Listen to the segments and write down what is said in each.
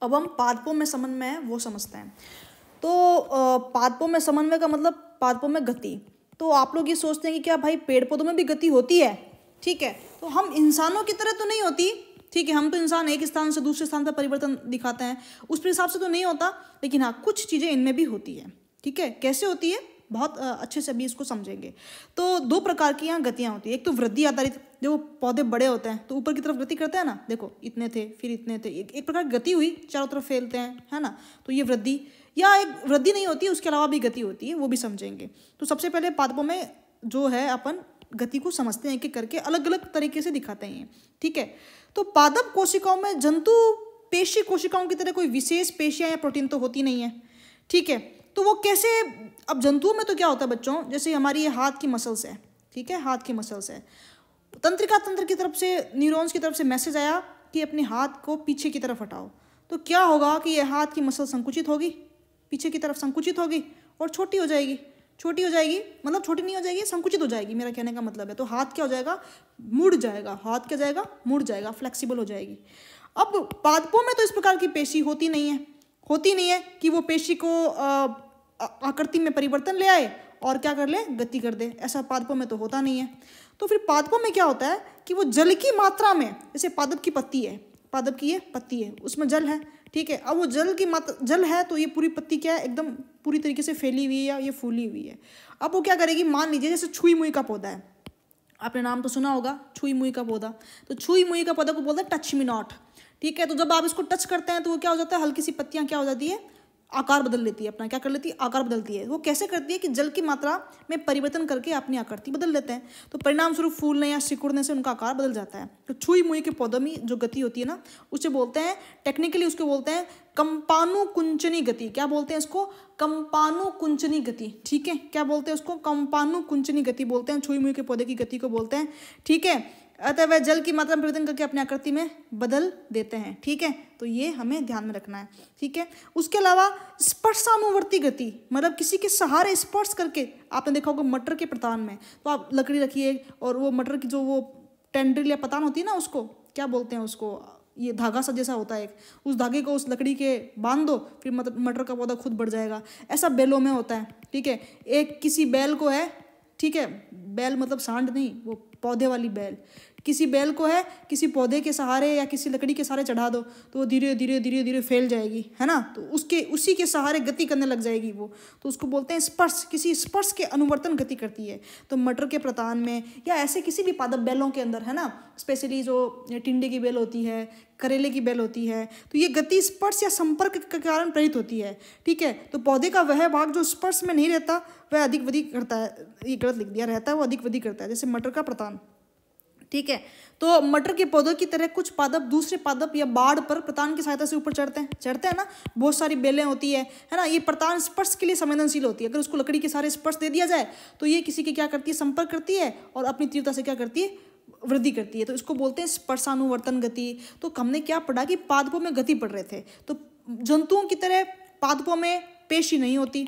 अब हम पादपों में समन्वय है वो समझते हैं। तो पादपों में समन्वय का मतलब पादपों में गति। तो आप लोग ये सोचते हैं कि क्या भाई पेड़ पौधों में भी गति होती है, ठीक है। तो हम इंसानों की तरह तो नहीं होती, ठीक है। हम तो इंसान एक स्थान से दूसरे स्थान पर परिवर्तन दिखाते हैं, उस हिसाब से तो नहीं होता, लेकिन हाँ कुछ चीज़ें इनमें भी होती है, ठीक है। कैसे होती है बहुत अच्छे से अभी इसको समझेंगे। तो दो प्रकार की यहाँ गतियाँ होती है। एक तो वृद्धि आधारित, जो पौधे बड़े होते हैं तो ऊपर की तरफ गति करते हैं ना, देखो इतने थे फिर इतने थे, एक प्रकार की गति हुई, चारों तरफ फैलते हैं, है ना। तो ये वृद्धि, या एक वृद्धि नहीं होती, उसके अलावा भी गति होती है, वो भी समझेंगे। तो सबसे पहले पादपों में जो है अपन गति को समझते हैं, एक करके अलग अलग तरीके से दिखाते हैं, ठीक है। तो पादप कोशिकाओं में जंतु पेशी कोशिकाओं की तरह कोई विशेष पेशियां या प्रोटीन तो होती नहीं है, ठीक है। तो वो कैसे, अब जंतुओं में तो क्या होता है बच्चों, जैसे हमारी ये हाथ की मसल्स है, ठीक है, हाथ की मसल्स है, तंत्रिका तंत्र की तरफ से, न्यूरॉन्स की तरफ से मैसेज आया कि अपने हाथ को पीछे की तरफ हटाओ, तो क्या होगा कि ये हाथ की मसल संकुचित होगी, पीछे की तरफ संकुचित होगी और छोटी हो जाएगी। छोटी हो जाएगी मतलब छोटी नहीं हो जाएगी, संकुचित हो जाएगी, मेरा कहने का मतलब है। तो हाथ क्या हो जाएगा, मुड़ जाएगा, हाथ क्या जाएगा, मुड़ जाएगा, फ्लेक्सिबल हो जाएगी। अब पादपों में तो इस प्रकार की पेशी होती नहीं है, होती नहीं है कि वो पेशी को आकृति में परिवर्तन ले आए और क्या कर ले, गति कर दे, ऐसा पादपों में तो होता नहीं है। तो फिर पादपों में क्या होता है कि वो जल की मात्रा में, जैसे पादप की पत्ती है, पादप की ये पत्ती है, उसमें जल है, ठीक है। अब वो जल की मात्रा, जल है तो ये पूरी पत्ती क्या है, एकदम पूरी तरीके से फैली हुई है या ये फूली हुई है। अब वो क्या करेगी, मान लीजिए जैसे छुई मुई का पौधा है, आपने नाम तो सुना होगा छुई मुई का पौधा। तो छुई मुई का पौधा को बोलते हैं टच मी नॉट, ठीक है। तो जब आप इसको टच करते हैं तो वो क्या हो जाता है, हल्की सी पत्तियां क्या हो जाती है, आकार बदल लेती है अपना, क्या कर लेती है, आकार बदलती है। वो कैसे करती है कि जल की मात्रा में परिवर्तन करके अपनी आकृति बदल लेते हैं, तो परिणाम स्वरूप फूलने या सिकुड़ने से उनका आकार बदल जाता है। तो छुई मुई के पौधों में जो गति होती है ना, उसे बोलते हैं, टेक्निकली उसको बोलते हैं कंपानुकुंचनी गति। क्या बोलते हैं इसको, कंपानुकुंचनी गति, ठीक है। क्या बोलते हैं उसको, कंपानुकुंचनी गति बोलते हैं, छुई मुई के पौधे की गति को बोलते हैं, ठीक है। अतः वह जल की मात्रा में परिवर्तन करके अपनी आकृति में बदल देते हैं, ठीक है। तो ये हमें ध्यान में रखना है, ठीक है। उसके अलावा स्पर्शानुवर्ती गति, मतलब किसी के सहारे स्पर्श करके, आपने देखा होगा मटर के प्रतान में, तो आप लकड़ी रखिए और वो मटर की जो वो टेंड्रिल या पतान होती है ना, उसको क्या बोलते हैं, उसको ये धागा सा जैसा होता है एक, उस धागे को उस लकड़ी के बांध दो, फिर मटर का पौधा खुद बढ़ जाएगा। ऐसा बैलों में होता है, ठीक है। एक किसी बैल को है, ठीक है, बैल मतलब सांड नहीं, वो पौधे वाली बैल, किसी बैल को है किसी पौधे के सहारे या किसी लकड़ी के सहारे चढ़ा दो तो वो धीरे धीरे धीरे धीरे फैल जाएगी, है ना। तो उसके उसी के सहारे गति करने लग जाएगी वो, तो उसको बोलते हैं स्पर्श, किसी स्पर्श के अनुवर्तन गति करती है। तो मटर के प्रतान में या ऐसे किसी भी पादप बैलों के अंदर, है ना, स्पेशली जो टिंडे की बेल होती है, करेले की बेल होती है, तो ये गति स्पर्श या संपर्क के कारण प्रेरित होती है, ठीक है। तो पौधे का वह भाग जो स्पर्श में नहीं रहता वह अधिक वृद्धि करता है, ये गलत लिख दिया, रहता है वो अधिक वृद्धि करता है, जैसे मटर का प्रतान, ठीक है। तो मटर के पौधों की तरह कुछ पादप दूसरे पादप या बाढ़ पर प्रतान की सहायता से ऊपर चढ़ते हैं ना, बहुत सारी बेलें होती है ना। ये प्रतान स्पर्श के लिए संवेदनशील होती है, अगर उसको लकड़ी के सहारे स्पर्श दे दिया जाए तो ये किसी के क्या करती है, संपर्क करती है और अपनी तीव्रता से क्या करती है, वृद्धि करती है। तो इसको बोलते हैं स्पर्शानुवर्तन गति। तो हमने क्या पढ़ा कि पादपों में गति पढ़ रहे थे, तो जंतुओं की तरह पादपों में पेशी नहीं होती,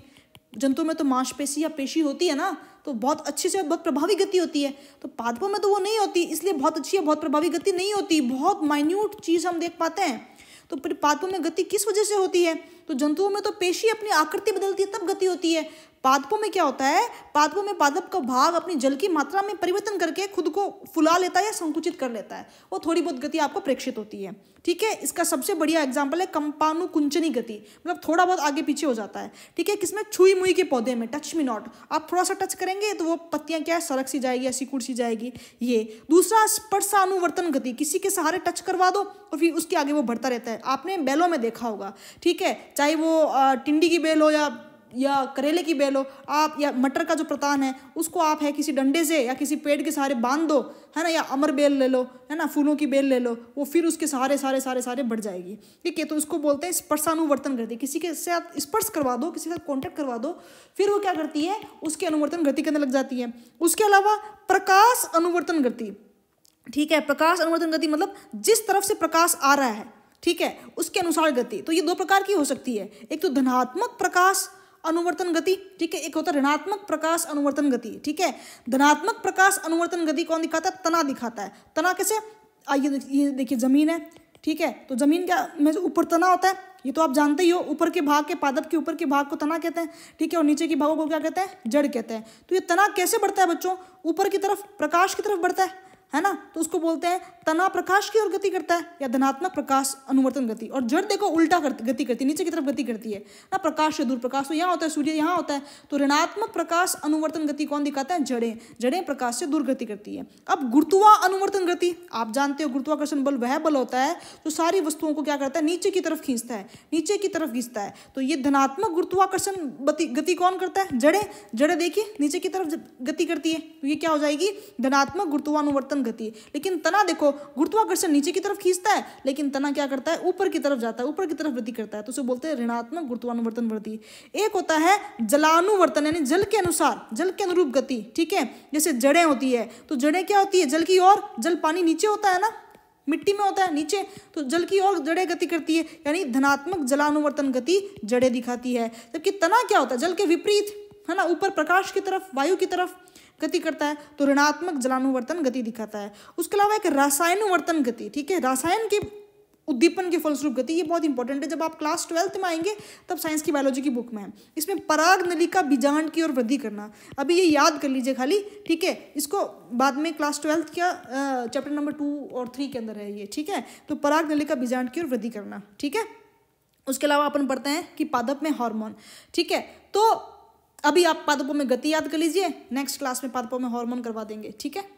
जंतुओं में तो मांसपेशी या पेशी होती है ना, तो बहुत अच्छे से बहुत प्रभावी गति होती है। तो पादपों में तो वो नहीं होती, इसलिए बहुत अच्छी है, बहुत प्रभावी गति नहीं होती, बहुत माइन्यूट चीज़ हम देख पाते हैं। तो फिर पादपों में गति किस वजह से होती है, तो जंतुओं में तो पेशी अपनी आकृति बदलती है तब गति होती है। पादपों में क्या होता है, पादपों में पादप का भाग अपनी जल की मात्रा में परिवर्तन करके खुद को फुला लेता है या संकुचित कर लेता है, वो थोड़ी बहुत गति आपको प्रेक्षित होती है, ठीक है। इसका सबसे बढ़िया एग्जाम्पल है कंपानुकुंचनी गति, मतलब थोड़ा बहुत आगे पीछे हो जाता है, ठीक है। किसमें, छुई मुई के पौधे में, टच मी नॉट, आप थोड़ा सा टच करेंगे तो वो पत्तियां क्या है, सरक सी जाएगी या सिकुड़ सी जाएगी। ये दूसरा स्पर्शानुवर्तन गति, किसी के सहारे टच करवा दो और फिर उसके आगे वो बढ़ता रहता है, आपने बैलों में देखा होगा, ठीक है। चाहे वो टिंडी की बेल हो या करेले की बेल हो, आप या मटर का जो प्रतान है उसको आप है किसी डंडे से या किसी पेड़ के सहारे बांध दो, है ना, या अमर बेल ले लो, है ना, फूलों की बेल ले लो, वो फिर उसके सहारे सारे सारे सारे बढ़ जाएगी, ठीक है। तो उसको बोलते हैं स्पर्शानुवर्तन गति, किसी के साथ स्पर्श करवा दो, किसी के साथ कॉन्टेक्ट करवा दो, फिर वो क्या करती है, उसके अनुवर्तन गति करने लग जाती है। उसके अलावा प्रकाश अनुवर्तन गति, ठीक है। प्रकाश अनुवर्तन गति मतलब जिस तरफ से प्रकाश आ रहा है, ठीक है, उसके अनुसार गति। तो ये दो प्रकार की हो सकती है, एक तो धनात्मक प्रकाश अनुवर्तन गति, ठीक है, एक होता है ऋणात्मक प्रकाश अनुवर्तन गति, ठीक है। धनात्मक प्रकाश अनुवर्तन गति कौन दिखाता है, तना दिखाता है। तना कैसे, आइए ये देखिए जमीन है, ठीक है। तो जमीन क्या में ऊपर तना होता है, ये तो आप जानते ही हो, ऊपर के भाग के पादप के ऊपर के भाग को तना कहते हैं, ठीक है, और नीचे के भागों को क्या कहते हैं, जड़ कहते हैं। तो ये तना कैसे बढ़ता है बच्चों, ऊपर की तरफ प्रकाश की तरफ बढ़ता है ना, तो उसको बोलते हैं तना प्रकाश की ओर गति करता है या धनात्मक प्रकाश अनुवर्तन गति। और जड़ देखो उल्टा गति करती है, नीचे की तरफ गति करती है ना, प्रकाश से दूर। प्रकाश तो यहाँ होता है, सूर्य यहाँ होता है, तो ऋणात्मक प्रकाश अनुवर्तन गति कौन दिखाता है, जड़ें। जड़ें प्रकाश से दूर गति करती है। अब गुरुत्वा अनुवर्तन गति, आप जानते हो गुरुत्वाकर्षण बल वह बल होता है जो सारी वस्तुओं को क्या करता है, नीचे की तरफ खींचता है, नीचे की तरफ खींचता है। तो ये धनात्मक गुरुत्वाकर्षण गति कौन करता है, जड़ें। जड़ें देखिए नीचे की तरफ गति करती है, तो ये क्या हो जाएगी, धनात्मक गुरुत्वानुवर्तन गति। लेकिन तना देखो गुरुत्वाकर्षण नीचे की तरफ खींचता है, लेकिन तना क्या करता है, ऊपर की तरफ जाता है, ऊपर की तरफ वृद्धि करता है, तो उसे बोलते हैं ऋणात्मक गुरुत्वानुवर्तन वृद्धि। एक होता है जलानुवर्तन, यानी जल के अनुसार, जल के अनुरूप गति, ठीक है। जैसे जड़ें होती है, तो जड़ें क्या होती है, जल की ओर, जल पानी नीचे होता है ना, मिट्टी में होता है नीचे, तो जल की ओर जड़ें गति करती है, यानी धनात्मक जलानुवर्तन गति जड़ें दिखाती है। जबकि तना क्या होता है, जल के विपरीत, है ना, ऊपर प्रकाश की तरफ, वायु की तरफ गति करता है, तो ऋणात्मक जलानुवर्तन गति दिखाता है। उसके अलावा एक रासायनुवर्तन गति, ठीक है, रासायन के उद्दीपन के फलस्वरूप गति, ये बहुत इंपॉर्टेंट है, जब आप क्लास 12th में आएंगे तब साइंस की बायोलॉजी की बुक में है। इसमें पराग नलिका बीजांड की ओर वृद्धि करना, अभी ये याद कर लीजिए खाली, ठीक है, इसको बाद में क्लास 12th का चैप्टर नंबर 2 और 3 के अंदर है ये, ठीक है। तो पराग नलिका बीजांड की ओर वृद्धि करना, ठीक है। उसके अलावा अपन पढ़ते हैं कि पादप में हार्मोन, ठीक है। तो अभी आप पादपों में गति याद कर लीजिए, नेक्स्ट क्लास में पादपों में हार्मोन करवा देंगे, ठीक है।